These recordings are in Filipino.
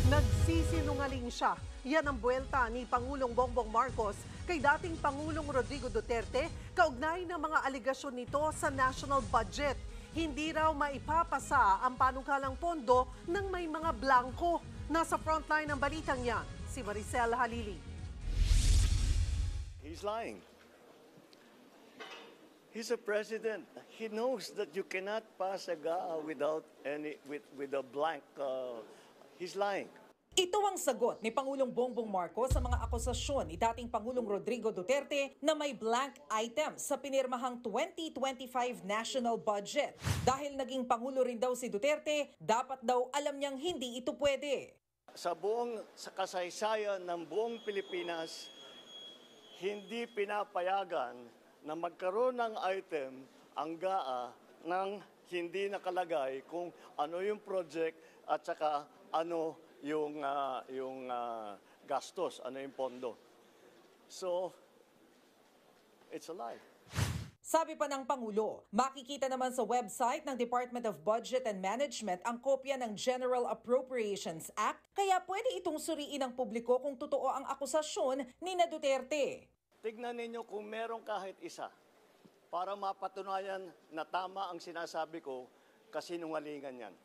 Nagsisinungaling siya. Yan ang buwelta ni Pangulong Bongbong Marcos kay dating Pangulong Rodrigo Duterte kaugnay ng mga aligasyon nito sa national budget. Hindi raw maipapasa ang panukalang pondo ng may mga blanco. Nasa frontline ng balitang yan, si Maricel Halili. He's lying. He's a president. He knows that you cannot pass a GAA without with a blank. He's lying. Ito ang sagot ni Pangulong Bongbong Marcos sa mga akusasyon ni dating Pangulong Rodrigo Duterte na may blank item sa pinirmahang 2025 national budget. Dahil naging Pangulo rin daw si Duterte, dapat daw alam niyang hindi ito pwede. Sa kasaysayan ng buong Pilipinas, hindi pinapayagan na magkaroon ng item ang GAA nang hindi nakalagay kung ano yung project at saka ano yung gastos, ano yung pondo. So, it's a lie. Sabi pa ng Pangulo, makikita naman sa website ng Department of Budget and Management ang kopya ng General Appropriations Act, kaya pwede itong suriin ng publiko kung totoo ang akusasyon ni na Duterte. Tignan ninyo kung meron kahit isa para mapatunayan na tama ang sinasabi ko, kasinungalingan yan.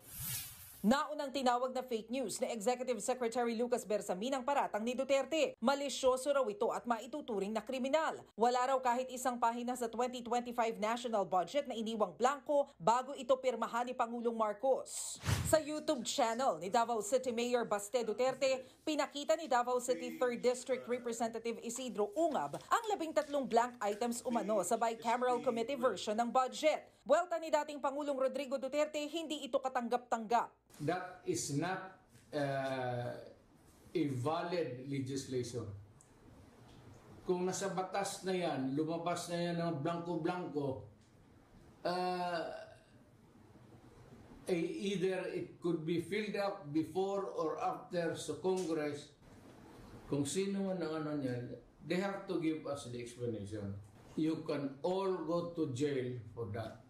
Naunang tinawag na fake news ni Executive Secretary Lucas Bersamin ang paratang ni Duterte. Malisyoso raw ito at maituturing na kriminal. Wala raw kahit isang pahina sa 2025 national budget na iniwang blanco bago ito pirmahan ni Pangulong Marcos. Sa YouTube channel ni Davao City Mayor Baste Duterte, pinakita ni Davao City 3rd District Representative Isidro Ungab ang 13 blank items umano sa bicameral committee version ng budget. Buwelta ni dating Pangulong Rodrigo Duterte, hindi ito katanggap-tanggap. That is not a valid legislation. Kung nasa batas na yan, lumabas na yan ng blanco-blanco, either it could be filled up before or after sa Congress. Kung sino man ang ano niyan, they have to give us the explanation. You can all go to jail for that.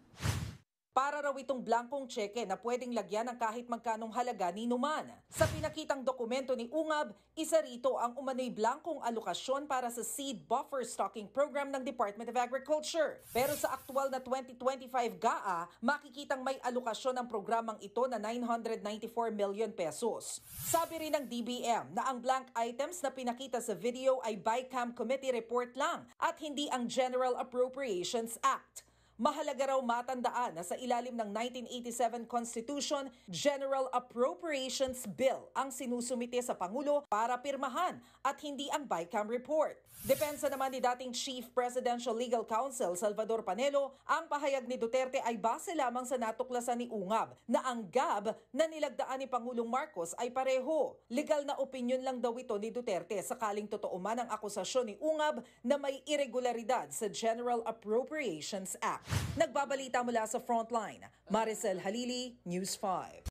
Para raw itong blankong tseke na pwedeng lagyan ng kahit magkanong halaga ni numan. Sa pinakitang dokumento ni Ungab, isa rito ang umano'y blankong alokasyon para sa Seed Buffer Stocking Program ng Department of Agriculture. Pero sa aktual na 2025 GAA, makikitang may alokasyon ng programang ito na 994 million pesos. Sabi rin ng DBM na ang blank items na pinakita sa video ay BICAM Committee report lang at hindi ang General Appropriations Act. Mahalaga raw matandaan na sa ilalim ng 1987 Constitution, General Appropriations Bill ang sinusumite sa Pangulo para pirmahan at hindi ang BICAM report. Depensa naman ni dating Chief Presidential Legal Counsel Salvador Panelo, ang pahayag ni Duterte ay base lamang sa natuklasan ni Ungab na ang GAB na nilagdaan ni Pangulong Marcos ay pareho. Legal na opinion lang daw ito ni Duterte sakaling totoo man ang akusasyon ni Ungab na may irregularidad sa General Appropriations Act. Nagbabalita mula sa Frontline, Maricel Halili, News 5.